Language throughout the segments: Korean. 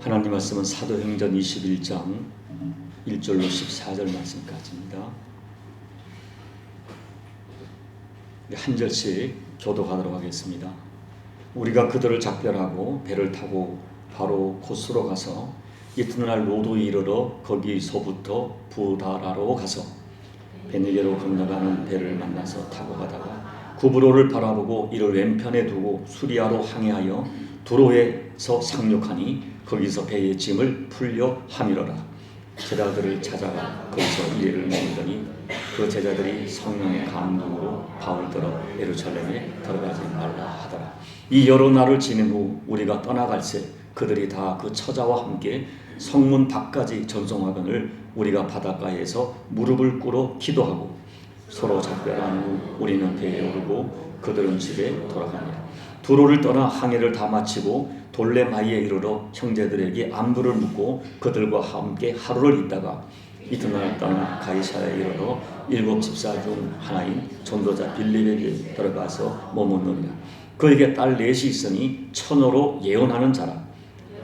하나님 말씀은 사도행전 21장 1절로 14절 말씀까지입니다. 한 절씩 교독하도록 하겠습니다. 우리가 그들을 작별하고 배를 타고 바로 코스로 가서 이튿날 로도에 이르러 거기서부터 부다라로 가서 베네게로 건너가는 배를 만나서 타고 가다가 구브로를 바라보고 이를 왼편에 두고 수리아로 항해하여 두로에서 상륙하니 거기서 배의 짐을 풀려 하미러라. 제자들을 찾아가 거기서 이해를 내리더니 그 제자들이 성령의 감동으로 바울더러 예루살렘에 들어가지 말라 하더라. 이 여러 날을 지낸 후 우리가 떠나갈새 그들이 다 그 처자와 함께 성문 밖까지 전송하거늘 우리가 바닷가에서 무릎을 꿇어 기도하고 서로 작별한 후 우리는 배에 오르고 그들은 집에 돌아가니라. 두로를 떠나 항해를 다 마치고 돌레마이에 이르러 형제들에게 안부를 묻고 그들과 함께 하루를 있다가 이튿날 떠나 가이사야에 이르러 7 집사 중 하나인 전도자 빌립에게 들어가서 머무느니라. 그에게 딸 넷이 있으니 처녀로 예언하는 자라.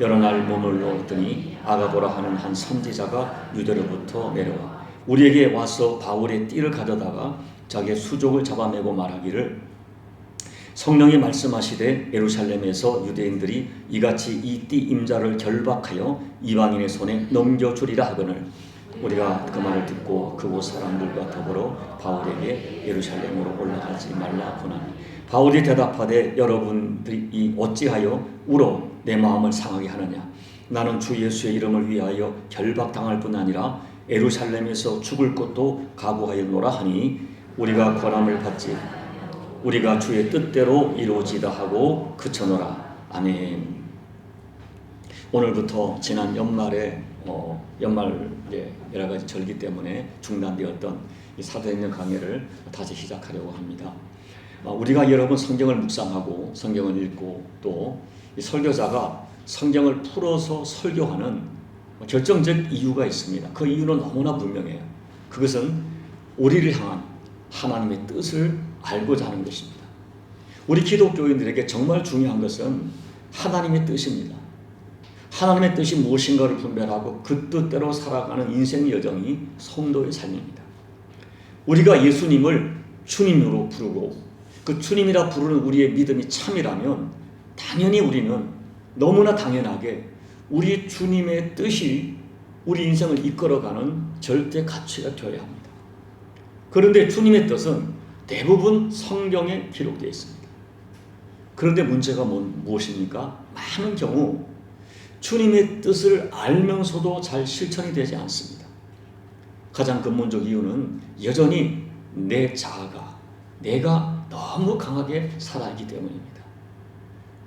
여러 날 머물러 있더니 아가보라 하는 한 선지자가 유대로부터 내려와 우리에게 와서 바울의 띠를 가져다가 자기의 수족을 잡아매고 말하기를 성령이 말씀하시되 예루살렘에서 유대인들이 이같이 이 띠 임자를 결박하여 이방인의 손에 넘겨주리라 하거늘 우리가 그 말을 듣고 그곳 사람들과 더불어 바울에게 예루살렘으로 올라가지 말라 고나니 바울이 대답하되 여러분들이 어찌하여 울어 내 마음을 상하게 하느냐. 나는 주 예수의 이름을 위하여 결박당할 뿐 아니라 예루살렘에서 죽을 것도 각오하였노라 하니 우리가 권함을 받지 우리가 주의 뜻대로 이루어지다 하고 그쳐노라. 아멘. 오늘부터 지난 연말에 연말 여러 가지 절기 때문에 중단되었던 이 사도행전 강해를 다시 시작하려고 합니다. 우리가 여러분 성경을 묵상하고 성경을 읽고 또 이 설교자가 성경을 풀어서 설교하는 결정적 이유가 있습니다. 그 이유는 너무나 분명해요. 그것은 우리를 향한 하나님의 뜻을 알고자 하는 것입니다. 우리 기독교인들에게 정말 중요한 것은 하나님의 뜻입니다. 하나님의 뜻이 무엇인가를 분별하고 그 뜻대로 살아가는 인생 여정이 성도의 삶입니다. 우리가 예수님을 주님으로 부르고 그 주님이라 부르는 우리의 믿음이 참이라면 당연히 우리는 너무나 당연하게 우리 주님의 뜻이 우리 인생을 이끌어가는 절대 가치가 되어야 합니다. 그런데 주님의 뜻은 대부분 성경에 기록되어 있습니다. 그런데 문제가 무엇입니까? 많은 경우 주님의 뜻을 알면서도 잘 실천이 되지 않습니다. 가장 근본적 이유는 여전히 내 자아가 내가 너무 강하게 살아있기 때문입니다.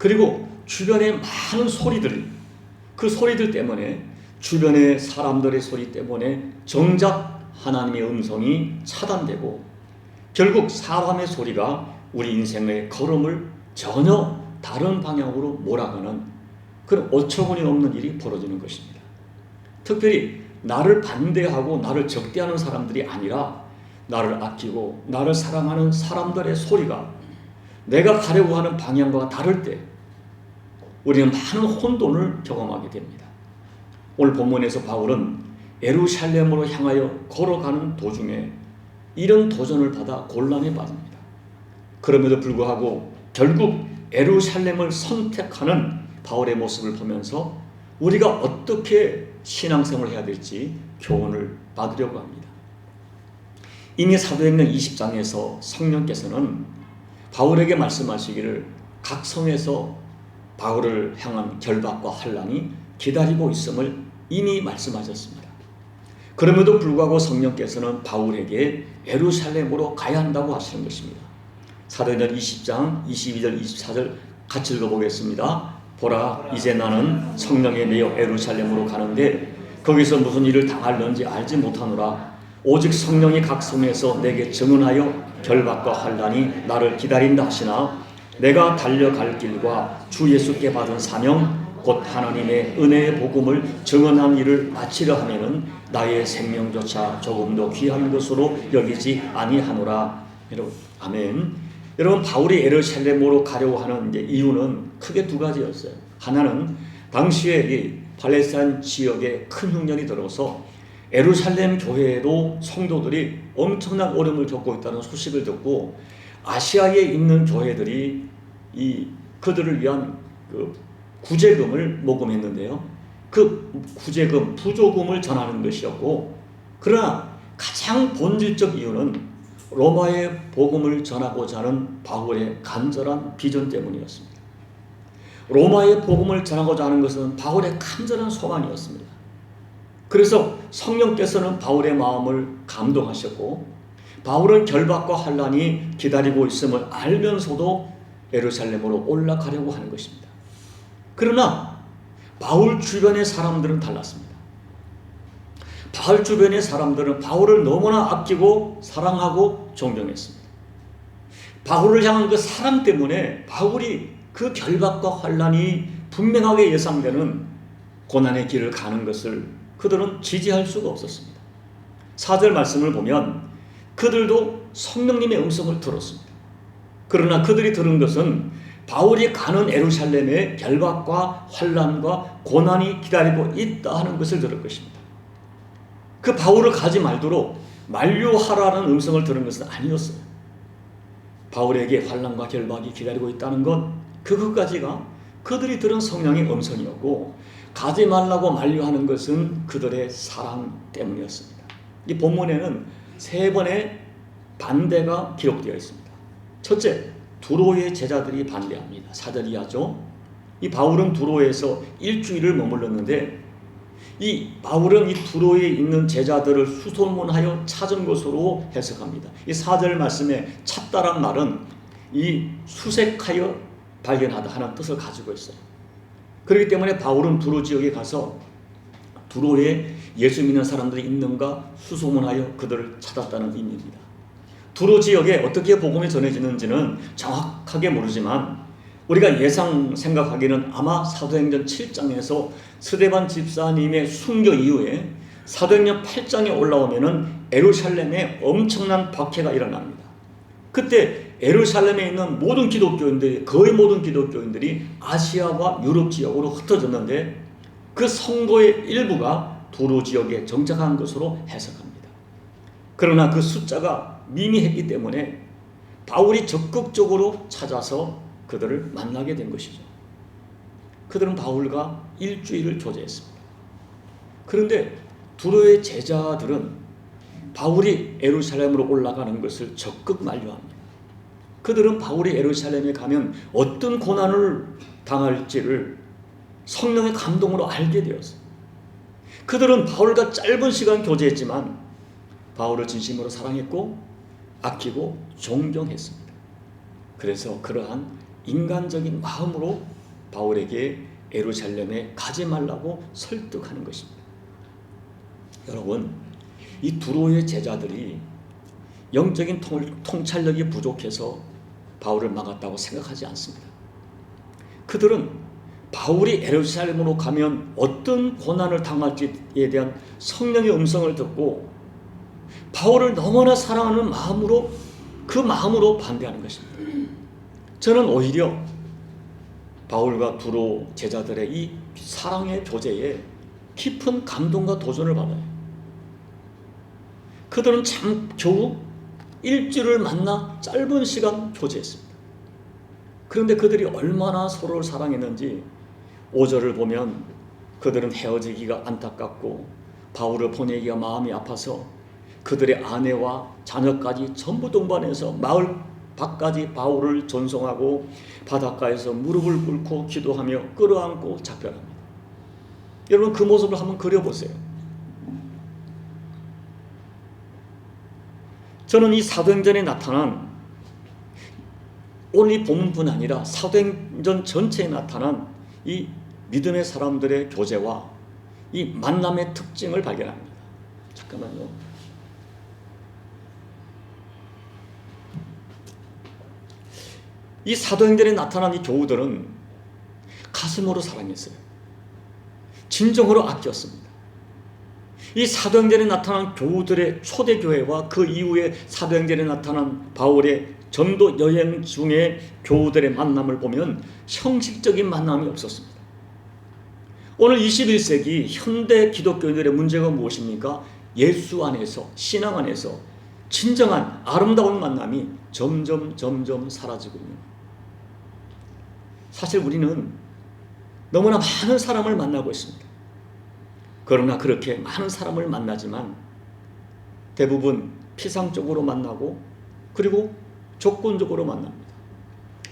그리고 주변의 많은 소리들, 그 소리들 때문에 주변의 사람들의 소리 때문에 정작 하나님의 음성이 차단되고 결국 사람의 소리가 우리 인생의 걸음을 전혀 다른 방향으로 몰아가는 그런 어처구니 없는 일이 벌어지는 것입니다. 특별히 나를 반대하고 나를 적대하는 사람들이 아니라 나를 아끼고 나를 사랑하는 사람들의 소리가 내가 가려고 하는 방향과 다를 때 우리는 많은 혼돈을 경험하게 됩니다. 오늘 본문에서 바울은 예루살렘으로 향하여 걸어가는 도중에 이런 도전을 받아 곤란에 빠집니다. 그럼에도 불구하고 결국 예루살렘을 선택하는 바울의 모습을 보면서 우리가 어떻게 신앙생활을 해야 될지 교훈을 받으려고 합니다. 이미 사도행전 20장에서 성령께서는 바울에게 말씀하시기를 각 성에서 바울을 향한 결박과 환난이 기다리고 있음을 이미 말씀하셨습니다. 그럼에도 불구하고 성령께서는 바울에게 예루살렘으로 가야 한다고 하시는 것입니다. 사도행전 20장 22절 24절 같이 읽어보겠습니다. 보라, 이제 나는 성령에 매여 예루살렘으로 가는데 거기서 무슨 일을 당할는지 알지 못하노라. 오직 성령이 각 성에서 내게 증언하여 결박과 환난이 나를 기다린다 하시나 내가 달려갈 길과 주 예수께 받은 사명 곧 하나님의 은혜의 복음을 증언한 일을 마치려 하면은 나의 생명조차 조금도 귀한 것으로 여기지 아니하노라. 여러분, 아멘. 여러분, 바울이 예루살렘으로 가려고 하는 이유는 크게 두 가지였어요. 하나는 당시에 이 팔레스타인 지역에 큰 흉년이 들어서 예루살렘 교회에도 성도들이 엄청난 어려움을 겪고 있다는 소식을 듣고 아시아에 있는 교회들이 그들을 위한 그 구제금을 모금했는데요. 그 구제금, 부조금을 전하는 것이었고, 그러나 가장 본질적 이유는 로마의 복음을 전하고자 하는 바울의 간절한 비전 때문이었습니다. 로마의 복음을 전하고자 하는 것은 바울의 간절한 소망이었습니다. 그래서 성령께서는 바울의 마음을 감동하셨고, 바울은 결박과 환난이 기다리고 있음을 알면서도 예루살렘으로 올라가려고 하는 것입니다. 그러나 바울 주변의 사람들은 달랐습니다. 바울 주변의 사람들은 바울을 너무나 아끼고 사랑하고 존경했습니다. 바울을 향한 그 사랑 때문에 바울이 그 결박과 환난이 분명하게 예상되는 고난의 길을 가는 것을 그들은 지지할 수가 없었습니다. 4절 말씀을 보면 그들도 성령님의 음성을 들었습니다. 그러나 그들이 들은 것은 바울이 가는 예루살렘에 결박과 환난과 고난이 기다리고 있다 하는 것을 들을 것입니다. 그 바울을 가지 말도록 만류하라는 음성을 들은 것은 아니었어요. 바울에게 환난과 결박이 기다리고 있다는 것, 그것까지가 그들이 들은 성령의 음성이었고, 가지 말라고 만류하는 것은 그들의 사랑 때문이었습니다. 이 본문에는 3번의 반대가 기록되어 있습니다. 첫째, 두로의 제자들이 반대합니다. 4절 이하죠. 이 바울은 두로에서 일주일을 머물렀는데, 이 바울은 이 두로에 있는 제자들을 수소문하여 찾은 것으로 해석합니다. 이 4절 말씀에 찾다란 말은 이 수색하여 발견하다 하는 뜻을 가지고 있어요. 그렇기 때문에 바울은 두로 지역에 가서 두로에 예수 믿는 사람들이 있는가 수소문하여 그들을 찾았다는 의미입니다. 두로 지역에 어떻게 복음이 전해지는지는 정확하게 모르지만 우리가 예상 생각하기는 아마 사도행전 7장에서 스데반 집사님의 순교 이후에 사도행전 8장에 올라오면은 예루살렘에 엄청난 박해가 일어납니다. 그때 예루살렘에 있는 모든 기독교인들이, 거의 모든 기독교인들이 아시아와 유럽 지역으로 흩어졌는데 그 성도의 일부가 두로 지역에 정착한 것으로 해석합니다. 그러나 그 숫자가 미미했기 때문에 바울이 적극적으로 찾아서 그들을 만나게 된 것이죠. 그들은 바울과 일주일을 교제했습니다. 그런데 두로의 제자들은 바울이 예루살렘으로 올라가는 것을 적극 만류합니다. 그들은 바울이 예루살렘에 가면 어떤 고난을 당할지를 성령의 감동으로 알게 되었어요. 그들은 바울과 짧은 시간 교제했지만 바울을 진심으로 사랑했고 아끼고 존경했습니다. 그래서 그러한 인간적인 마음으로 바울에게 예루살렘에 가지 말라고 설득하는 것입니다. 여러분, 이 두로의 제자들이 영적인 통찰력이 부족해서 바울을 막았다고 생각하지 않습니다. 그들은 바울이 예루살렘으로 가면 어떤 고난을 당할지에 대한 성령의 음성을 듣고 바울을 너무나 사랑하는 마음으로, 그 마음으로 반대하는 것입니다. 저는 오히려 바울과 두로 제자들의 이 사랑의 교제에 깊은 감동과 도전을 받아요. 그들은 참 겨우 일주일을 만나 짧은 시간 교제했습니다. 그런데 그들이 얼마나 서로를 사랑했는지 5절을 보면 그들은 헤어지기가 안타깝고 바울을 보내기가 마음이 아파서 그들의 아내와 자녀까지 전부 동반해서 마을 밖까지 바울을 전송하고 바닷가에서 무릎을 꿇고 기도하며 끌어안고 작별합니다. 여러분, 그 모습을 한번 그려보세요. 저는 이 사도행전에 나타난 오늘 이 본문뿐 아니라 사도행전 전체에 나타난 이 믿음의 사람들의 교제와 이 만남의 특징을 발견합니다. 잠깐만요. 이 사도행전에 나타난 이 교우들은 가슴으로 사랑했어요. 진정으로 아꼈습니다. 이 사도행전에 나타난 교우들의 초대교회와 그 이후에 사도행전에 나타난 바울의 전도 여행 중에 교우들의 만남을 보면 형식적인 만남이 없었습니다. 오늘 21세기 현대 기독교인들의 문제가 무엇입니까? 예수 안에서, 신앙 안에서 진정한 아름다운 만남이 점점 사라지고 있는 거예요. 사실 우리는 너무나 많은 사람을 만나고 있습니다. 그러나 그렇게 많은 사람을 만나지만 대부분 피상적으로 만나고 그리고 조건적으로 만납니다.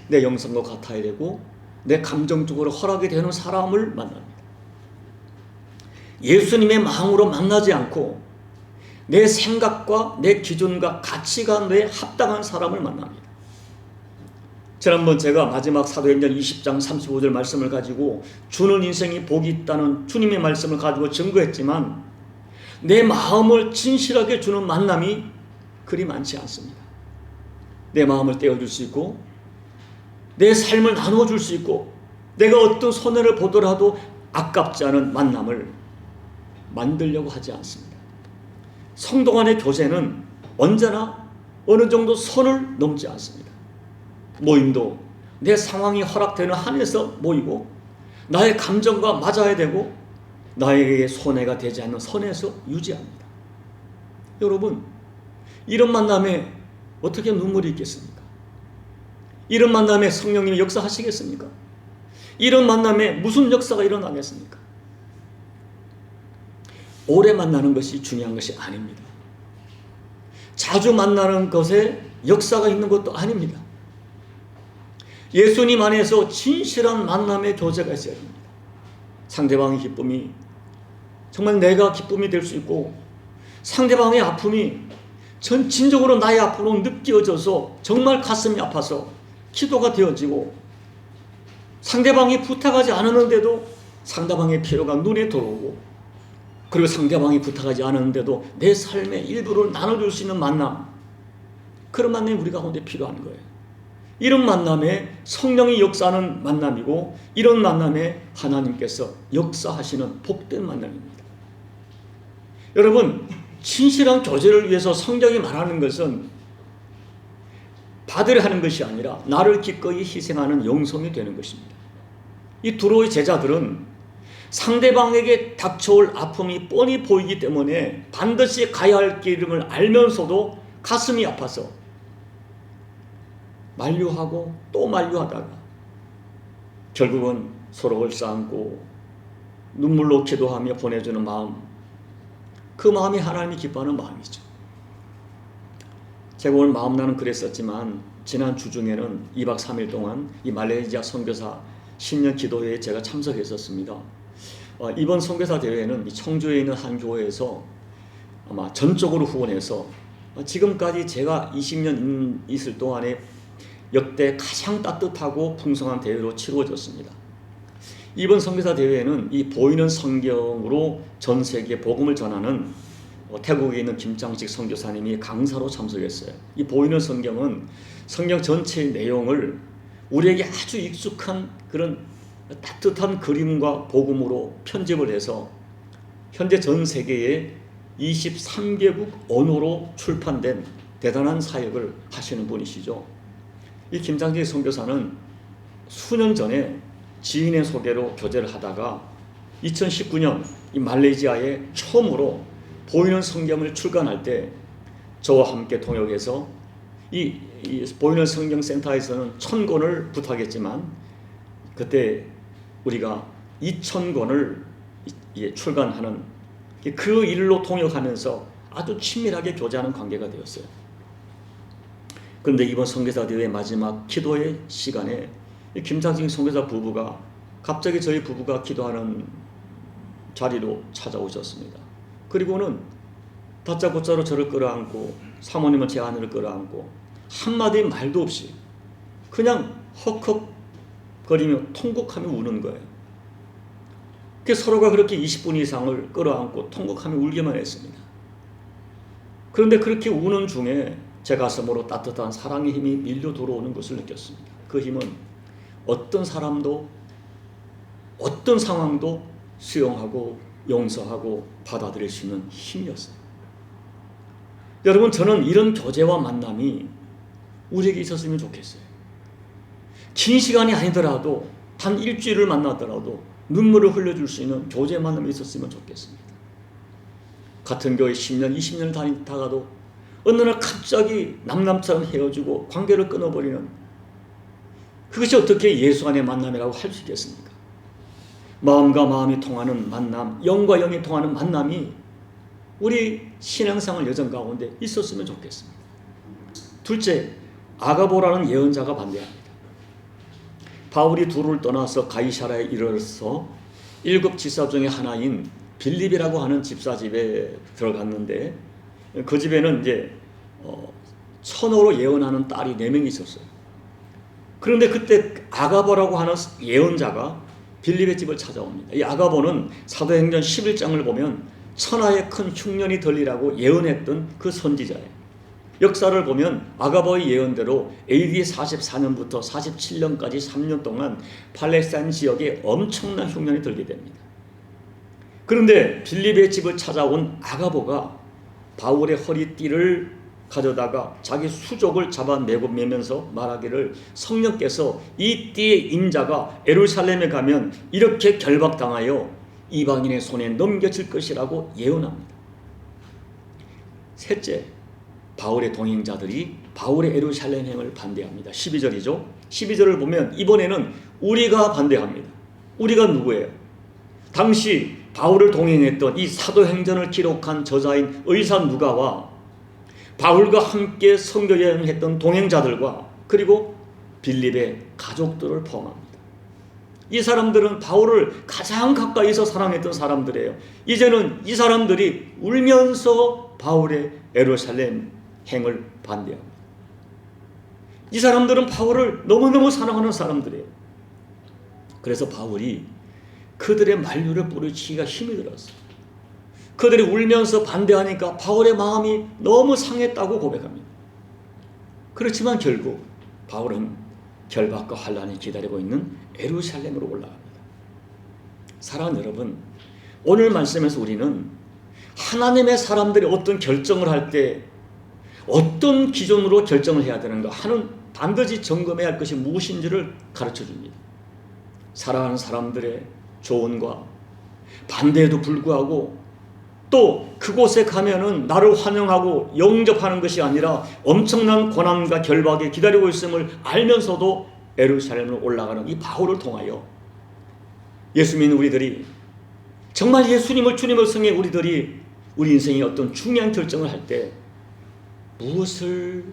내 영성과 같아야 되고 내 감정적으로 허락이 되는 사람을 만납니다. 예수님의 마음으로 만나지 않고 내 생각과 내 기준과 가치관에 합당한 사람을 만납니다. 지난번 제가 마지막 사도행전 20장 35절 말씀을 가지고 주는 인생이 복이 있다는 주님의 말씀을 가지고 증거했지만 내 마음을 진실하게 주는 만남이 그리 많지 않습니다. 내 마음을 떼어줄 수 있고 내 삶을 나눠줄 수 있고 내가 어떤 손해를 보더라도 아깝지 않은 만남을 만들려고 하지 않습니다. 성도 간의 교제는 언제나 어느 정도 선을 넘지 않습니다. 모임도 내 상황이 허락되는 한에서 모이고 나의 감정과 맞아야 되고 나에게 손해가 되지 않는 선에서 유지합니다. 여러분, 이런 만남에 어떻게 눈물이 있겠습니까? 이런 만남에 성령님이 역사하시겠습니까? 이런 만남에 무슨 역사가 일어나겠습니까? 오래 만나는 것이 중요한 것이 아닙니다. 자주 만나는 것에 역사가 있는 것도 아닙니다. 예수님 안에서 진실한 만남의 교제가 있어야 됩니다. 상대방의 기쁨이 정말 내가 기쁨이 될 수 있고 상대방의 아픔이 전진적으로 나의 아픔으로 느껴져서 정말 가슴이 아파서 기도가 되어지고 상대방이 부탁하지 않았는데도 상대방의 필요가 눈에 들어오고 그리고 상대방이 부탁하지 않았는데도 내 삶의 일부를 나눠줄 수 있는 만남, 그런 만남이 우리 가운데 필요한 거예요. 이런 만남에 성령이 역사하는 만남이고 이런 만남에 하나님께서 역사하시는 복된 만남입니다. 여러분, 진실한 교제를 위해서 성경이 말하는 것은 받으려 하는 것이 아니라 나를 기꺼이 희생하는 영성이 되는 것입니다. 이 두로의 제자들은 상대방에게 닥쳐올 아픔이 뻔히 보이기 때문에 반드시 가야 할 길임을 알면서도 가슴이 아파서 만류하고 또 만류하다가 결국은 서로 얼싸안고 눈물로 기도하며 보내주는 마음, 그 마음이 하나님이 기뻐하는 마음이죠. 제가 오늘 마음나는 글을 썼지만 지난 주 중에는 2박 3일 동안 이 말레이시아 선교사 신년 기도회에 제가 참석했었습니다. 이번 선교사 대회는 청주에 있는 한 교회에서 아마 전적으로 후원해서 지금까지 제가 20년 있을 동안에 역대 가장 따뜻하고 풍성한 대회로 치루어졌습니다. 이번 선교사 대회에는 이 보이는 성경으로 전 세계에 복음을 전하는 태국에 있는 김장식 선교사님이 강사로 참석했어요. 이 보이는 성경은 성경 전체의 내용을 우리에게 아주 익숙한 그런 따뜻한 그림과 복음으로 편집을 해서 현재 전 세계에 23개국 언어로 출판된 대단한 사역을 하시는 분이시죠. 이 김장식 선교사는 수년 전에 지인의 소개로 교제를 하다가 2019년 이 말레이시아에 처음으로 보이는 성경을 출간할 때 저와 함께 동역해서 이 보이는 성경 센터에서는 1000권을 부탁했지만 그때 우리가 2000권을 출간하는 그 일로 동역하면서 아주 친밀하게 교제하는 관계가 되었어요. 그런데 이번 선교사 대회 마지막 기도의 시간에 김장식 선교사 부부가 갑자기 저희 부부가 기도하는 자리로 찾아오셨습니다. 그리고는 다짜고짜로 저를 끌어안고 사모님은 제 아내를 끌어안고 한마디 말도 없이 그냥 헉헉거리며 통곡하며 우는 거예요. 서로가 그렇게 20분 이상을 끌어안고 통곡하며 울기만 했습니다. 그런데 그렇게 우는 중에 제 가슴으로 따뜻한 사랑의 힘이 밀려 들어오는 것을 느꼈습니다. 그 힘은 어떤 사람도 어떤 상황도 수용하고 용서하고 받아들일 수 있는 힘이었어요. 여러분, 저는 이런 교제와 만남이 우리에게 있었으면 좋겠어요. 긴 시간이 아니더라도 단 일주일을 만나더라도 눈물을 흘려줄 수 있는 교제 만남이 있었으면 좋겠습니다. 같은 교회 10년, 20년을 다니다가도 어느 날 갑자기 남남처럼 헤어지고 관계를 끊어버리는, 그것이 어떻게 예수 안의 만남이라고 할 수 있겠습니까? 마음과 마음이 통하는 만남, 영과 영이 통하는 만남이 우리 신앙생활 여정 가운데 있었으면 좋겠습니다. 둘째, 아가보라는 예언자가 반대합니다. 바울이 두루를 떠나서 가이사라에 이르러서 7 집사 중에 하나인 빌립이라고 하는 집사 집에 들어갔는데, 그 집에는 이제 천호로 예언하는 딸이 4명이 있었어요. 그런데 그때 아가보라고 하는 예언자가 빌립의 집을 찾아옵니다. 이 아가보는 사도행전 11장을 보면 천하의 큰 흉년이 들리라고 예언했던 그 선지자예요. 역사를 보면 아가보의 예언대로 AD 44년부터 47년까지 3년 동안 팔레스타인 지역에 엄청난 흉년이 들게 됩니다. 그런데 빌립의 집을 찾아온 아가보가 바울의 허리띠를 가져다가 자기 수족을 잡아매면서 말하기를, 성령께서 이 띠의 인자가 예루살렘에 가면 이렇게 결박당하여 이방인의 손에 넘겨질 것이라고 예언합니다. 셋째, 바울의 동행자들이 바울의 예루살렘행을 반대합니다. 12절이죠. 12절을 보면 이번에는 우리가 반대합니다. 우리가 누구예요? 당시 바울을 동행했던 이 사도행전을 기록한 저자인 의사 누가와 바울과 함께 선교 여행을 했던 동행자들과 그리고 빌립의 가족들을 포함합니다. 이 사람들은 바울을 가장 가까이서 사랑했던 사람들이에요. 이제는 이 사람들이 울면서 바울의 예루살렘 행을 반대합니다. 이 사람들은 바울을 너무너무 사랑하는 사람들이에요. 그래서 바울이 그들의 만류를 뿌리치기가 힘이 들었어요. 그들이 울면서 반대하니까 바울의 마음이 너무 상했다고 고백합니다. 그렇지만 결국 바울은 결박과 환란이 기다리고 있는 예루살렘으로 올라갑니다. 사랑하는 여러분, 오늘 말씀에서 우리는 하나님의 사람들이 어떤 결정을 할 때 어떤 기준으로 결정을 해야 되는가 하는, 반드시 점검해야 할 것이 무엇인지를 가르쳐 줍니다. 사랑하는 사람들의 조언과 반대에도 불구하고 또 그곳에 가면은 나를 환영하고 영접하는 것이 아니라 엄청난 고난과 결박이 기다리고 있음을 알면서도 예루살렘으로 올라가는 이 바울을 통하여 예수 믿는 우리들이, 정말 예수님을 주님을 성해 우리들이 우리 인생의 어떤 중요한 결정을 할 때 무엇을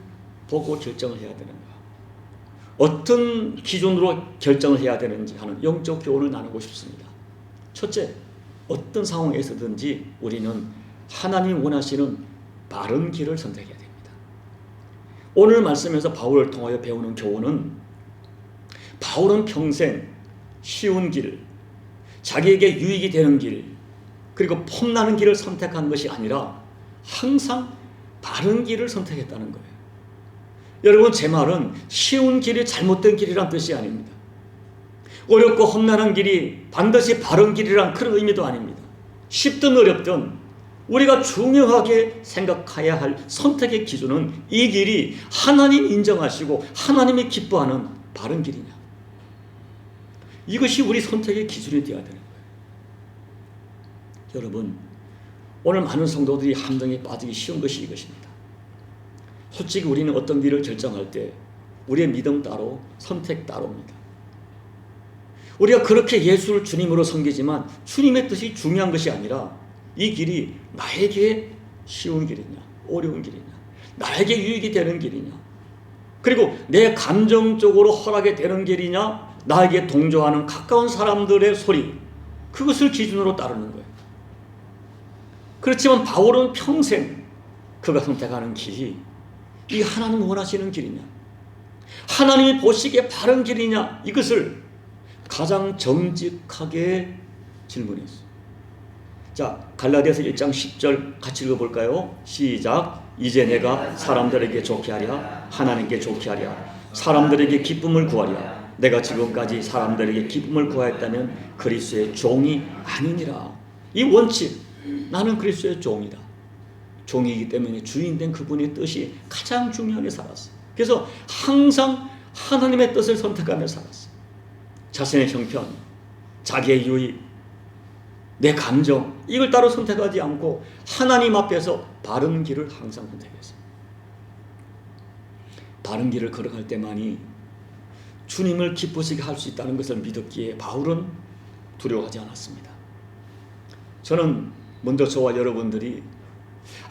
보고 결정을 해야 되는가, 어떤 기준으로 결정을 해야 되는지 하는 영적 교훈을 나누고 싶습니다. 첫째, 어떤 상황에서든지 우리는 하나님 원하시는 바른 길을 선택해야 됩니다. 오늘 말씀에서 바울을 통하여 배우는 교훈은, 바울은 평생 쉬운 길, 자기에게 유익이 되는 길, 그리고 폼나는 길을 선택한 것이 아니라 항상 바른 길을 선택했다는 거예요. 여러분, 제 말은 쉬운 길이 잘못된 길이란 뜻이 아닙니다. 어렵고 험난한 길이 반드시 바른 길이란 그런 의미도 아닙니다. 쉽든 어렵든 우리가 중요하게 생각해야 할 선택의 기준은 이 길이 하나님 인정하시고 하나님이 기뻐하는 바른 길이냐, 이것이 우리 선택의 기준이 되어야 되는 거예요. 여러분, 오늘 많은 성도들이 함정에 빠지기 쉬운 것이 이것입니다. 솔직히 우리는 어떤 길을 결정할 때 우리의 믿음 따로 선택 따로입니다. 우리가 그렇게 예수를 주님으로 섬기지만 주님의 뜻이 중요한 것이 아니라 이 길이 나에게 쉬운 길이냐, 어려운 길이냐, 나에게 유익이 되는 길이냐, 그리고 내 감정적으로 허락이 되는 길이냐, 나에게 동조하는 가까운 사람들의 소리, 그것을 기준으로 따르는 거예요. 그렇지만 바울은 평생 그가 선택하는 길이 이 하나님 원하시는 길이냐, 하나님이 보시기에 바른 길이냐, 이것을 가장 정직하게 질문했어요. 자, 갈라디아서 1장 10절 같이 읽어볼까요? 시작. 이제 내가 사람들에게 좋게 하랴, 하나님께 좋게 하랴, 사람들에게 기쁨을 구하랴. 내가 지금까지 사람들에게 기쁨을 구하였다면 그리스도의 종이 아니니라. 이 원칙, 나는 그리스도의 종이다. 종이기 때문에 주인된 그분의 뜻이 가장 중요하게 살았어요. 그래서 항상 하나님의 뜻을 선택하며 살았어요. 자신의 형편, 자기의 유익, 내 감정, 이걸 따로 선택하지 않고 하나님 앞에서 바른 길을 항상 선택했어요. 바른 길을 걸어갈 때만이 주님을 기쁘시게 할 수 있다는 것을 믿었기에 바울은 두려워하지 않았습니다. 저는 먼저 저와 여러분들이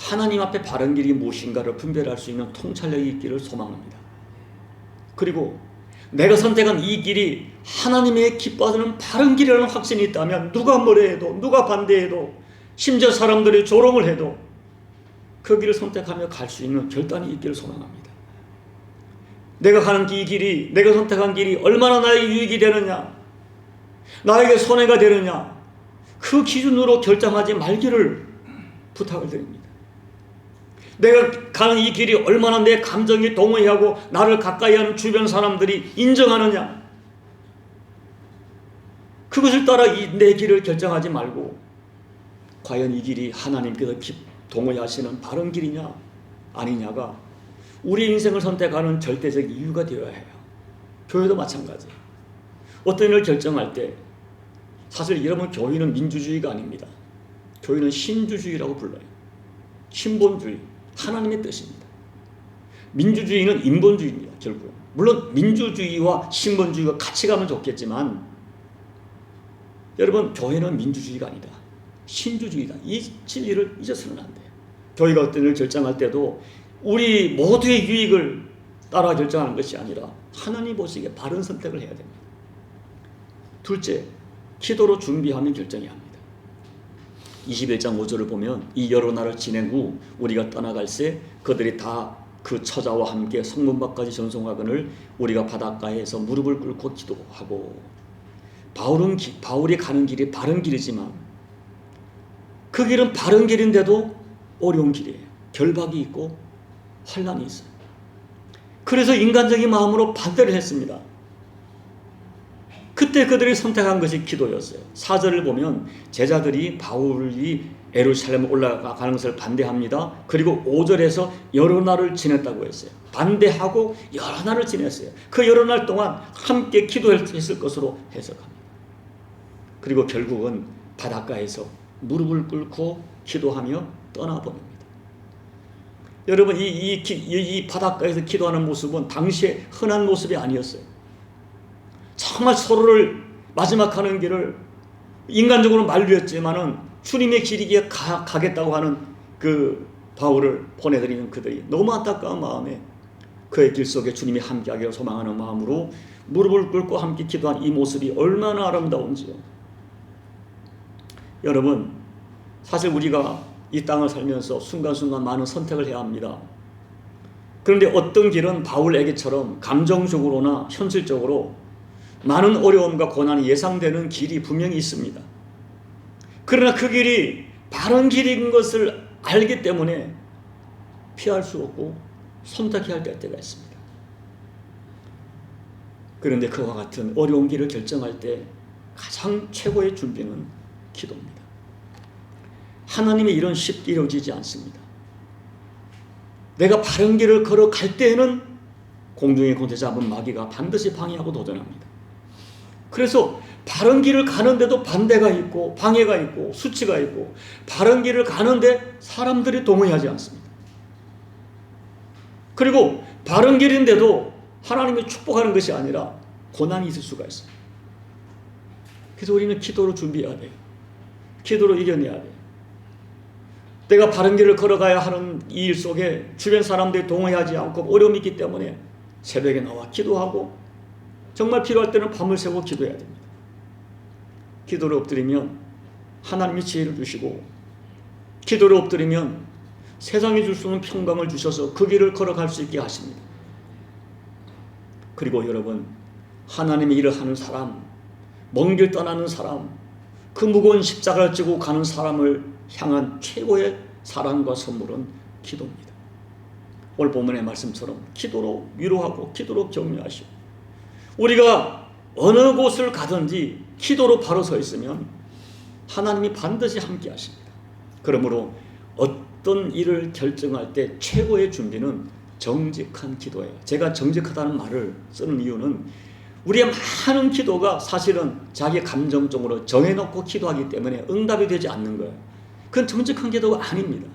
하나님 앞에 바른 길이 무엇인가를 분별할 수 있는 통찰력이 있기를 소망합니다. 그리고 내가 선택한 이 길이 하나님의 기뻐하는 바른 길이라는 확신이 있다면 누가 뭐라 해도, 누가 반대해도, 심지어 사람들이 조롱을 해도 그 길을 선택하며 갈 수 있는 결단이 있기를 소망합니다. 내가 가는 이 길이, 내가 선택한 길이 얼마나 나에게 유익이 되느냐, 나에게 손해가 되느냐, 그 기준으로 결정하지 말기를 부탁을 드립니다. 내가 가는 이 길이 얼마나 내 감정이 동의하고 나를 가까이 하는 주변 사람들이 인정하느냐, 그것을 따라 내 길을 결정하지 말고 과연 이 길이 하나님께서 동의하시는 바른 길이냐 아니냐가 우리 인생을 선택하는 절대적 이유가 되어야 해요. 교회도 마찬가지예요. 어떤 일을 결정할 때 사실 여러분, 교회는 민주주의가 아닙니다. 교회는 신주주의라고 불러요. 신본주의, 하나님의 뜻입니다. 민주주의는 인본주의입니다. 결국 물론 민주주의와 신본주의가 같이 가면 좋겠지만 여러분, 교회는 민주주의가 아니다. 신주주의다. 이 진리를 잊어서는 안 돼요. 교회가 어떤 일을 결정할 때도 우리 모두의 유익을 따라 결정하는 것이 아니라 하나님 보시기에 바른 선택을 해야 됩니다. 둘째, 기도로 준비하면 결정해야 합니다. 21장 5절을 보면 이 여러 날을 지낸 후 우리가 떠나갈새 그들이 다 그 처자와 함께 성문 밖까지 전송하거늘 우리가 바닷가에서 무릎을 꿇고 기도하고. 바울이 가는 길이 바른 길이지만 그 길은 바른 길인데도 어려운 길이에요. 결박이 있고 환난이 있어요. 그래서 인간적인 마음으로 반대를 했습니다. 그때 그들이 선택한 것이 기도였어요. 4절을 보면 제자들이 바울이 예루살렘 올라가는 것을 반대합니다. 그리고 5절에서 여러 날을 지냈다고 했어요. 반대하고 여러 날을 지냈어요. 그 여러 날 동안 함께 기도했을 것으로 해석합니다. 그리고 결국은 바닷가에서 무릎을 꿇고 기도하며 떠나버립니다. 여러분, 이 바닷가에서 기도하는 모습은 당시에 흔한 모습이 아니었어요. 정말 서로를 마지막 하는 길을 인간적으로 만류했지만은 주님의 길이기에 가겠다고 하는 그 바울을 보내드리는 그들이 너무 안타까운 마음에 그의 길 속에 주님이 함께하기를 소망하는 마음으로 무릎을 꿇고 함께 기도한 이 모습이 얼마나 아름다운지요. 여러분, 사실 우리가 이 땅을 살면서 순간순간 많은 선택을 해야 합니다. 그런데 어떤 길은 바울에게처럼 감정적으로나 현실적으로 많은 어려움과 고난이 예상되는 길이 분명히 있습니다. 그러나 그 길이 바른 길인 것을 알기 때문에 피할 수 없고 선택해야 할 때가 있습니다. 그런데 그와 같은 어려운 길을 결정할 때 가장 최고의 준비는 기도입니다. 하나님의 일은 쉽게 이루어지지 않습니다. 내가 바른 길을 걸어갈 때에는 공중에 곤대 잡은 마귀가 반드시 방해하고 도전합니다. 그래서 바른 길을 가는데도 반대가 있고 방해가 있고 수치가 있고 바른 길을 가는데 사람들이 동의하지 않습니다. 그리고 바른 길인데도 하나님이 축복하는 것이 아니라 고난이 있을 수가 있어요. 그래서 우리는 기도로 준비해야 돼요. 기도로 이겨내야 돼요. 내가 바른 길을 걸어가야 하는 이 일 속에 주변 사람들이 동의하지 않고 어려움이 있기 때문에 새벽에 나와 기도하고 정말 필요할 때는 밤을 새고 기도해야 됩니다. 기도를 엎드리면 하나님이 지혜를 주시고 기도를 엎드리면 세상이 줄 수 없는 평강을 주셔서 그 길을 걸어갈 수 있게 하십니다. 그리고 여러분, 하나님의 일을 하는 사람, 먼 길 떠나는 사람, 그 무거운 십자가를 지고 가는 사람을 향한 최고의 사랑과 선물은 기도입니다. 오늘 본문의 말씀처럼 기도로 위로하고 기도로 격려하시고 우리가 어느 곳을 가든지 기도로 바로 서 있으면 하나님이 반드시 함께 하십니다. 그러므로 어떤 일을 결정할 때 최고의 준비는 정직한 기도예요. 제가 정직하다는 말을 쓰는 이유는 우리의 많은 기도가 사실은 자기 감정적으로 정해놓고 기도하기 때문에 응답이 되지 않는 거예요. 그건 정직한 기도가 아닙니다.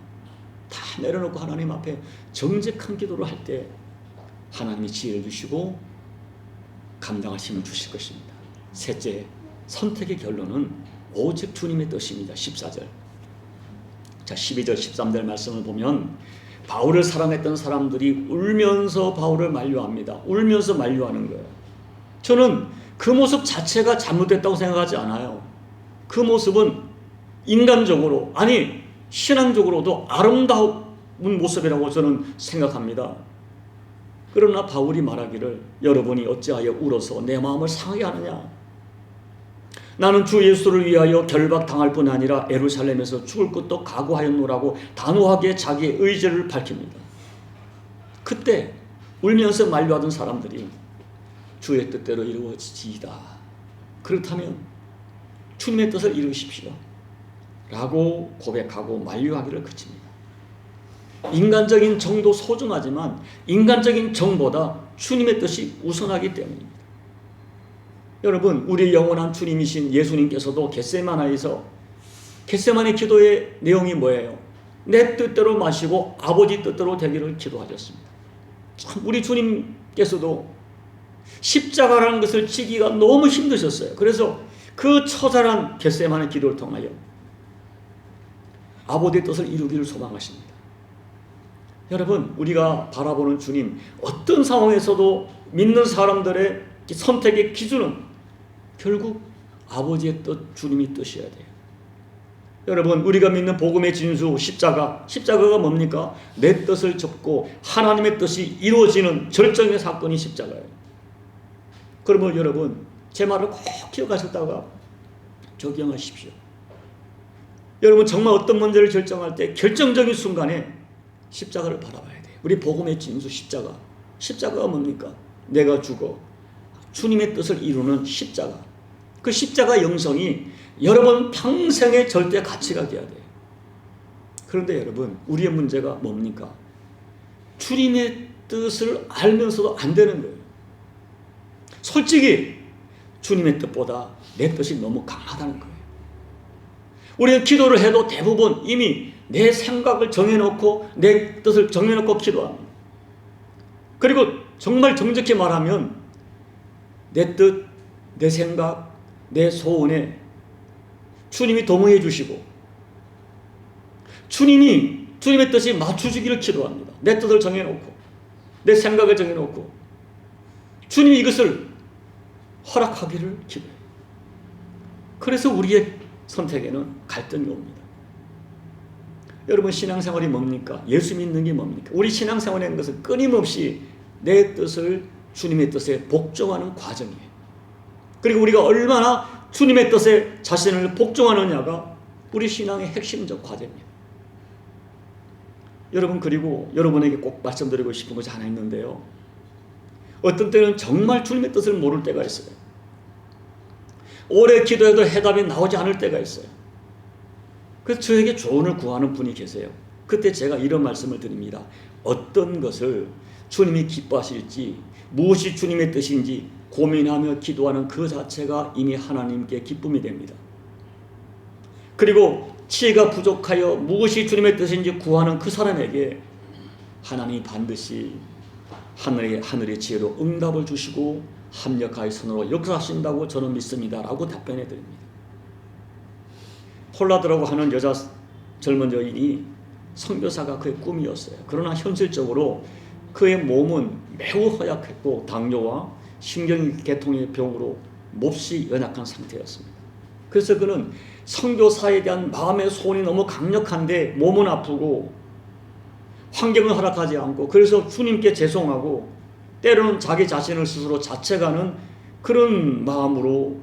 다 내려놓고 하나님 앞에 정직한 기도를 할 때 하나님이 지혜를 주시고 감당할 힘을 주실 것입니다. 셋째, 선택의 결론은 오직 주님의 뜻입니다. 14절. 자, 12절 13절 말씀을 보면 바울을 사랑했던 사람들이 울면서 바울을 만류합니다. 울면서 만류하는 거예요. 저는 그 모습 자체가 잘못됐다고 생각하지 않아요. 그 모습은 인간적으로, 아니 신앙적으로도 아름다운 모습이라고 저는 생각합니다. 그러나 바울이 말하기를 여러분이 어찌하여 울어서 내 마음을 상하게 하느냐. 나는 주 예수를 위하여 결박당할 뿐 아니라 예루살렘에서 죽을 것도 각오하였노라고 단호하게 자기의 의지를 밝힙니다. 그때 울면서 만류하던 사람들이 주의 뜻대로 이루어지이다. 그렇다면 주님의 뜻을 이루십시오. 라고 고백하고 만류하기를 그칩니다. 인간적인 정도 소중하지만 인간적인 정보다 주님의 뜻이 우선하기 때문입니다. 여러분, 우리 영원한 주님이신 예수님께서도 겟세마네에서 겟세마네 기도의 내용이 뭐예요? 내 뜻대로 마시고 아버지 뜻대로 되기를 기도하셨습니다. 참 우리 주님께서도 십자가라는 것을 지기가 너무 힘드셨어요. 그래서 그 처절한 겟세마네 기도를 통하여 아버지의 뜻을 이루기를 소망하십니다. 여러분, 우리가 바라보는 주님, 어떤 상황에서도 믿는 사람들의 선택의 기준은 결국 아버지의 뜻, 주님의 뜻이어야 돼요. 여러분, 우리가 믿는 복음의 진수 십자가가 뭡니까? 내 뜻을 접고 하나님의 뜻이 이루어지는 절정의 사건이 십자가예요. 그러면 여러분, 제 말을 꼭 기억하셨다가 적용하십시오. 여러분, 정말 어떤 문제를 결정할 때 결정적인 순간에 십자가를 바라봐야 돼요. 우리 복음의 진수 십자가가 뭡니까? 내가 죽어 주님의 뜻을 이루는 십자가. 그 십자가 영성이 여러분 평생의 절대 가치가 되어야 돼요. 그런데 여러분, 우리의 문제가 뭡니까? 주님의 뜻을 알면서도 안 되는 거예요. 솔직히 주님의 뜻보다 내 뜻이 너무 강하다는 거예요. 우리는 기도를 해도 대부분 이미 내 생각을 정해놓고 내 뜻을 정해놓고 기도합니다. 그리고 정말 정직히 말하면 내 뜻, 내 생각, 내 소원에 주님이 동의해 주시고 주님의 뜻이 맞춰주기를 기도합니다. 내 뜻을 정해놓고 내 생각을 정해놓고 주님이 이것을 허락하기를 기도해요. 그래서 우리의 선택에는 갈등이 옵니다. 여러분, 신앙생활이 뭡니까? 예수 믿는 게 뭡니까? 우리 신앙생활이라는 것은 끊임없이 내 뜻을 주님의 뜻에 복종하는 과정이에요. 그리고 우리가 얼마나 주님의 뜻에 자신을 복종하느냐가 우리 신앙의 핵심적 과제입니다. 여러분, 그리고 여러분에게 꼭 말씀드리고 싶은 것이 하나 있는데요. 어떤 때는 정말 주님의 뜻을 모를 때가 있어요. 오래 기도해도 해답이 나오지 않을 때가 있어요. 그래서 저에게 조언을 구하는 분이 계세요. 그때 제가 이런 말씀을 드립니다. 어떤 것을 주님이 기뻐하실지, 무엇이 주님의 뜻인지 고민하며 기도하는 그 자체가 이미 하나님께 기쁨이 됩니다. 그리고 지혜가 부족하여 무엇이 주님의 뜻인지 구하는 그 사람에게 하나님이 반드시 하늘의 지혜로 응답을 주시고 합력하여 선으로 역사하신다고 저는 믿습니다. 라고 답변해 드립니다. 폴라드라고 하는 젊은 여인이 선교사가 그의 꿈이었어요. 그러나 현실적으로 그의 몸은 매우 허약했고 당뇨와 신경계통의 병으로 몹시 연약한 상태였습니다. 그래서 그는 선교사에 대한 마음의 소원이 너무 강력한데 몸은 아프고 환경을 허락하지 않고, 그래서 주님께 죄송하고 때로는 자기 자신을 스스로 자책하는 그런 마음으로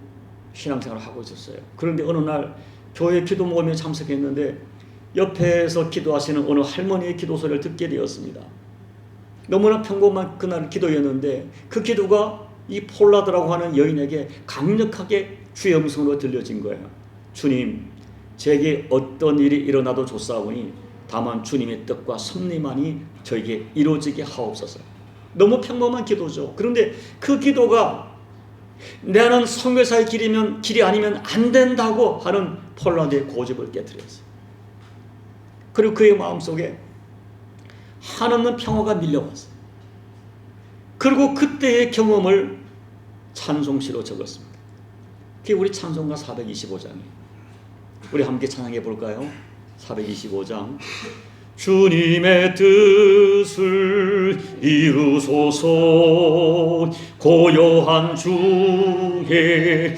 신앙생활을 하고 있었어요. 그런데 어느 날 교회 기도 모임에 참석했는데 옆에서 기도하시는 어느 할머니의 기도 소리를 듣게 되었습니다. 너무나 평범한 그날 기도였는데 그 기도가 이 폴라드라고 하는 여인에게 강력하게 주의 음성으로 들려진 거예요. 주님, 제게 어떤 일이 일어나도 좋사오니 다만 주님의 뜻과 섭리만이 저에게 이루어지게 하옵소서. 너무 평범한 기도죠. 그런데 그 기도가 나는 선교사의 길이 아니면 안 된다고 하는 폴란드의 고집을 깨뜨렸어요. 그리고 그의 마음속에 한없는 평화가 밀려왔어요. 그리고 그때의 경험을 찬송시로 적었습니다. 그게 우리 찬송가 425장이에요. 우리 함께 찬양해 볼까요? 425장. 주님의 뜻을 이루소서. 고요한 중에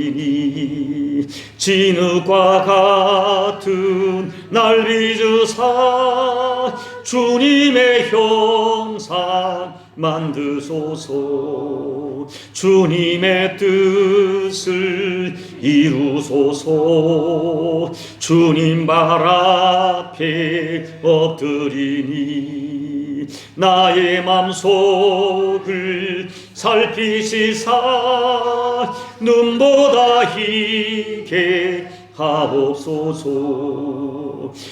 기다리니 진흙과 같은 날 빚으사 주님의 형상 만드소서. 주님의 뜻을 이루소서. 주님 발 앞에 엎드리니 나의 맘속을 살피시사 눈보다 희게 하옵소서.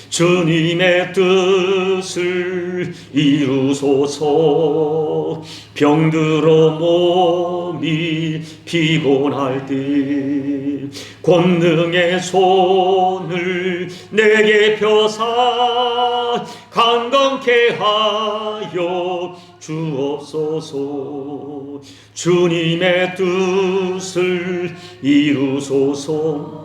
주님의 뜻을 이루소서. 병들어 몸이 피곤할 때 권능의 손을 내게 펴사 강건케 하여 주옵소서. 주님의 뜻을 이루소서.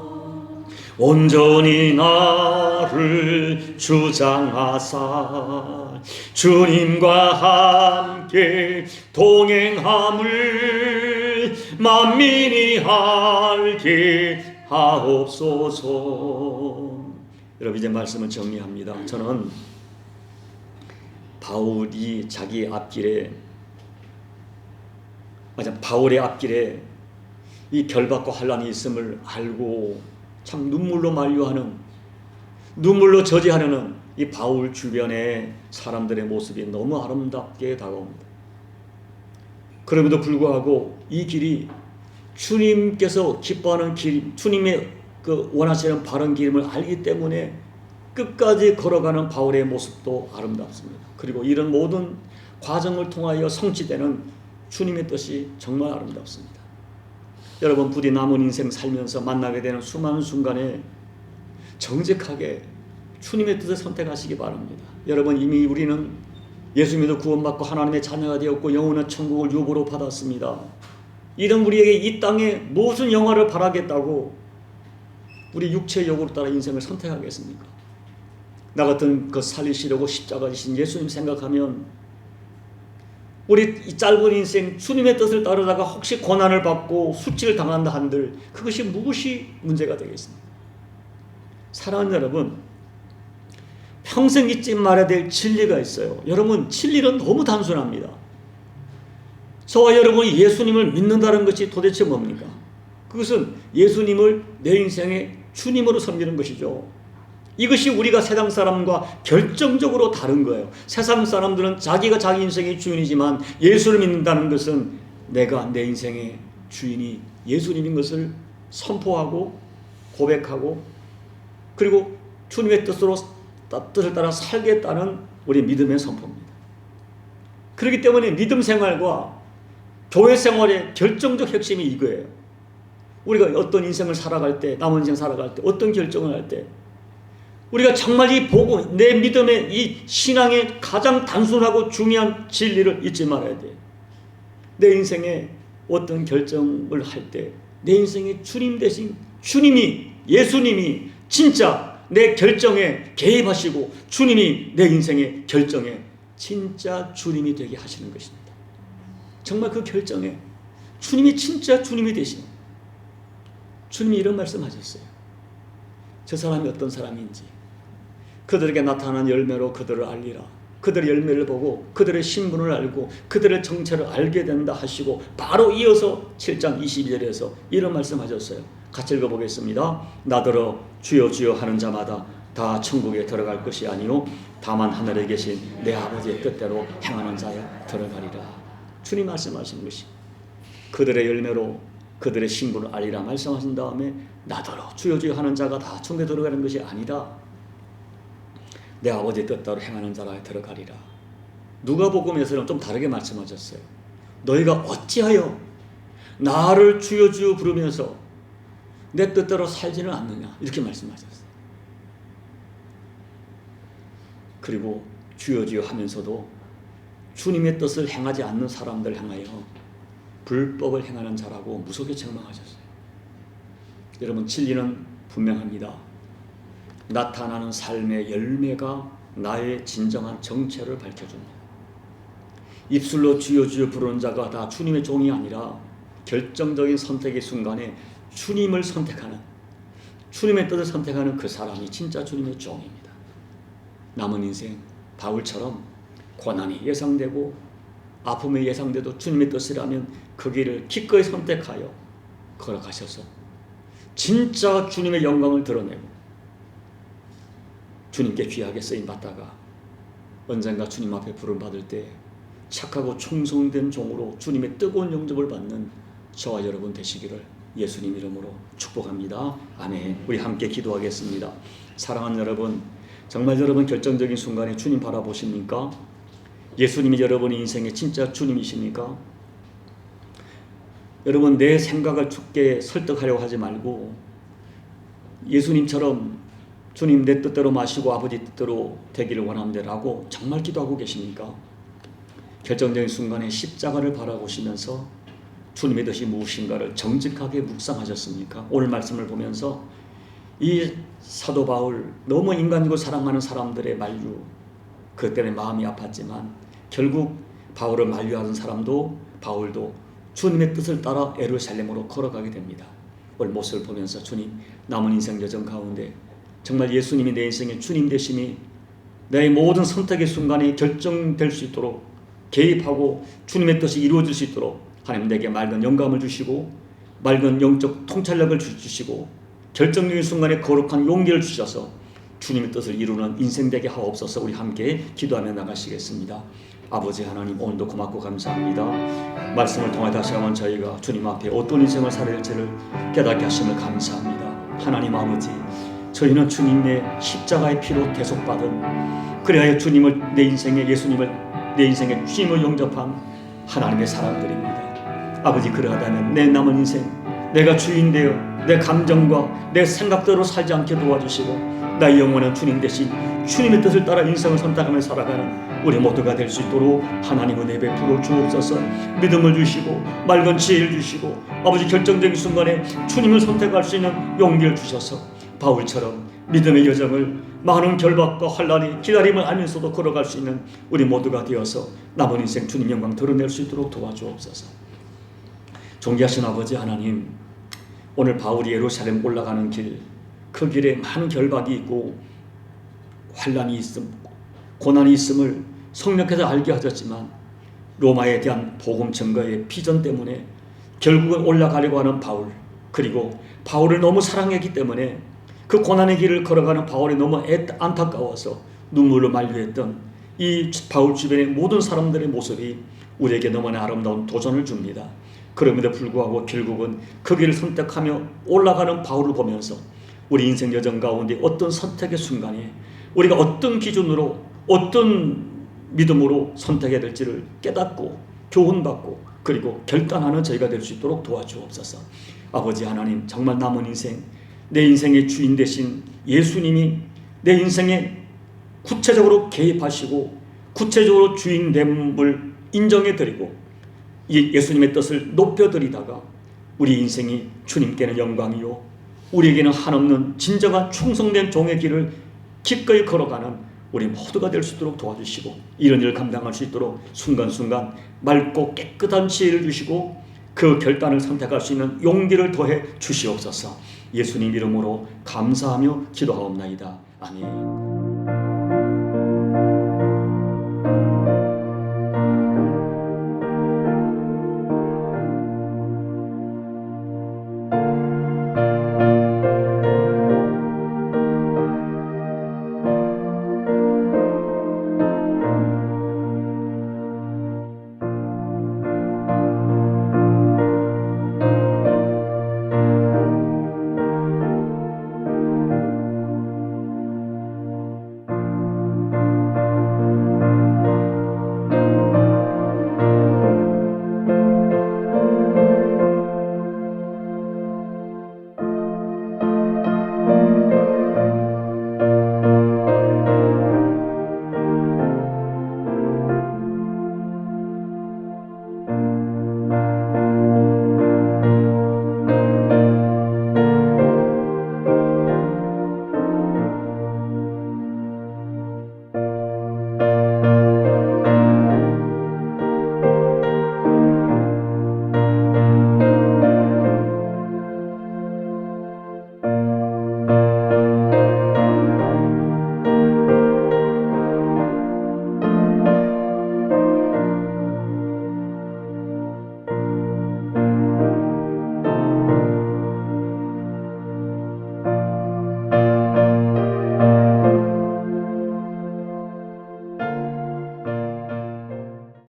온전히 나를 주장하사 주님과 함께 동행함을 만민이 알게 하옵소서. 여러분, 이제 말씀을 정리합니다. 저는 바울의 앞길에 이 결박과 환란이 있음을 알고 참 눈물로 만류하는, 눈물로 저지하려는 이 바울 주변의 사람들의 모습이 너무 아름답게 다가옵니다. 그럼에도 불구하고 이 길이 주님께서 기뻐하는 길, 주님의 그 원하시는 바른 길임을 알기 때문에 끝까지 걸어가는 바울의 모습도 아름답습니다. 그리고 이런 모든 과정을 통하여 성취되는 주님의 뜻이 정말 아름답습니다. 여러분, 부디 남은 인생 살면서 만나게 되는 수많은 순간에 정직하게 주님의 뜻을 선택하시기 바랍니다. 여러분, 이미 우리는 예수 믿어 구원받고 하나님의 자녀가 되었고 영원한 천국을 유보로 받았습니다. 이런 우리에게 이 땅에 무슨 영화를 바라겠다고 우리 육체의 욕구를 따라 인생을 선택하겠습니까? 나 같은 그 살리시려고 십자가 지신 예수님 생각하면 우리 이 짧은 인생 주님의 뜻을 따르다가 혹시 고난을 받고 수치를 당한다 한들 그것이 무엇이 문제가 되겠습니까? 사랑하는 여러분, 평생 잊지 말아야 될 진리가 있어요. 여러분, 진리는 너무 단순합니다. 저와 여러분이 예수님을 믿는다는 것이 도대체 뭡니까? 그것은 예수님을 내 인생의 주님으로 섬기는 것이죠. 이것이 우리가 세상 사람과 결정적으로 다른 거예요. 세상 사람들은 자기가 자기 인생의 주인이지만 예수를 믿는다는 것은 내가 내 인생의 주인이 예수님인 것을 선포하고 고백하고 그리고 주님의 뜻을 따라 살겠다는 우리 믿음의 선포입니다. 그렇기 때문에 믿음 생활과 교회 생활의 결정적 핵심이 이거예요. 우리가 어떤 인생을 살아갈 때, 남은 인생 살아갈 때, 어떤 결정을 할 때 우리가 정말 이 복음, 내 믿음의 이 신앙의 가장 단순하고 중요한 진리를 잊지 말아야 돼요. 내 인생에 어떤 결정을 할 때 내 인생의 주님 대신 주님이, 예수님이 진짜 내 결정에 개입하시고 주님이 내 인생의 결정에 진짜 주님이 되게 하시는 것입니다. 정말 그 결정에 주님이 진짜 주님이 되시는, 주님이 이런 말씀하셨어요. 저 사람이 어떤 사람인지 그들에게 나타난 열매로 그들을 알리라. 그들의 열매를 보고 그들의 신분을 알고 그들의 정체를 알게 된다 하시고 바로 이어서 7장 22절에서 이런 말씀하셨어요. 같이 읽어보겠습니다. 나더러 주여 주여 하는 자마다 다 천국에 들어갈 것이 아니요 다만 하늘에 계신 내 아버지의 뜻대로 행하는 자야 들어가리라. 주님 말씀하신 것이 그들의 열매로 그들의 신분을 알리라 말씀하신 다음에 나더러 주여 주여 하는 자가 다 천국에 들어가는 것이 아니다. 내 아버지의 뜻대로 행하는 자라 들어가리라. 누가복음에서는 좀 다르게 말씀하셨어요. 너희가 어찌하여 나를 주여 주여 부르면서 내 뜻대로 살지는 않느냐, 이렇게 말씀하셨어요. 그리고 주여 주여 하면서도 주님의 뜻을 행하지 않는 사람들 향하여 불법을 행하는 자라고 무섭게 책망하셨어요. 여러분, 진리는 분명합니다. 나타나는 삶의 열매가 나의 진정한 정체를 밝혀줍니다. 입술로 주여 주여 부르는 자가 다 주님의 종이 아니라 결정적인 선택의 순간에 주님을 선택하는, 주님의 뜻을 선택하는 그 사람이 진짜 주님의 종입니다. 남은 인생 바울처럼 고난이 예상되고 아픔이 예상돼도 주님의 뜻이라면 그 길을 기꺼이 선택하여 걸어가셔서 진짜 주님의 영광을 드러내고 주님께 귀하게 쓰임받다가 언젠가 주님 앞에 부름받을 때 착하고 충성된 종으로 주님의 뜨거운 영접을 받는 저와 여러분 되시기를 예수님 이름으로 축복합니다. 아멘. 우리 함께 기도하겠습니다. 사랑하는 여러분, 정말 여러분 결정적인 순간에 주님 바라보십니까? 예수님이 여러분의 인생의 진짜 주님이십니까? 여러분, 내 생각을 죽게 설득하려고 하지 말고 예수님처럼 주님 내 뜻대로 마시고 아버지 뜻대로 되기를 원합니다라고 정말 기도하고 계십니까? 결정적인 순간에 십자가를 바라보시면서 주님의 뜻이 무엇인가를 정직하게 묵상하셨습니까? 오늘 말씀을 보면서 이 사도 바울, 너무 인간이고 사랑하는 사람들의 만류, 그 때문에 마음이 아팠지만 결국 바울을 만류하는 사람도 바울도 주님의 뜻을 따라 예루살렘으로 걸어가게 됩니다. 오늘 모습을 보면서 주님, 남은 인생 여정 가운데 정말 예수님이 내 인생의 주님 되심이 내 모든 선택의 순간에 결정될 수 있도록 개입하고 주님의 뜻이 이루어질 수 있도록 하나님 내게 맑은 영감을 주시고 맑은 영적 통찰력을 주시고 결정적인 순간에 거룩한 용기를 주셔서 주님의 뜻을 이루는 인생 되게 하옵소서. 우리 함께 기도하며 나가시겠습니다. 아버지 하나님, 오늘도 고맙고 감사합니다. 말씀을 통해 다시 한번 저희가 주님 앞에 어떤 인생을 살아야 할지를 깨닫게 하심을 감사합니다. 하나님 아버지, 저희는 주님의 십자가의 피로 대속받은, 그래야 주님을 내 인생에, 예수님을 내 인생에 주님을 영접한 하나님의 사람들입니다. 아버지, 그러하다면 내 남은 인생 내가 주인 되어 내 감정과 내 생각대로 살지 않게 도와주시고 나의 영혼은 주님 대신 주님의 뜻을 따라 인생을 선택하며 살아가는 우리 모두가 될 수 있도록 하나님 은혜 베풀어 주옵소서. 믿음을 주시고 맑은 지혜를 주시고 아버지, 결정적인 순간에 주님을 선택할 수 있는 용기를 주셔서 바울처럼 믿음의 여정을 많은 결박과 환난이 기다림을 알면서도 걸어갈 수 있는 우리 모두가 되어서 남은 인생 주님 영광 드러낼 수 있도록 도와주옵소서. 존귀하신 아버지 하나님, 오늘 바울이 예루살렘 올라가는 길, 그 길에 많은 결박이 있고 환난이 고난이 있음을 성령께서 알게 하셨지만 로마에 대한 복음 증거의 비전 때문에 결국은 올라가려고 하는 바울, 그리고 바울을 너무 사랑했기 때문에 그 고난의 길을 걸어가는 바울이 너무 안타까워서 눈물로 만류했던 이 바울 주변의 모든 사람들의 모습이 우리에게 너무나 아름다운 도전을 줍니다. 그럼에도 불구하고 결국은 그 길을 선택하며 올라가는 바울을 보면서 우리 인생 여정 가운데 어떤 선택의 순간에 우리가 어떤 기준으로 어떤 믿음으로 선택해야 될지를 깨닫고 교훈받고 그리고 결단하는 저희가 될 수 있도록 도와주옵소서. 아버지 하나님, 정말 남은 인생, 내 인생의 주인 되신 예수님이 내 인생에 구체적으로 개입하시고 구체적으로 주인됨을 인정해드리고 예수님의 뜻을 높여드리다가 우리 인생이 주님께는 영광이요 우리에게는 한없는 진정한 충성된 종의 길을 기꺼이 걸어가는 우리 모두가 될 수 있도록 도와주시고 이런 일을 감당할 수 있도록 순간순간 맑고 깨끗한 지혜를 주시고 그 결단을 선택할 수 있는 용기를 더해 주시옵소서. 예수님 이름으로 감사하며 기도하옵나이다. 아멘.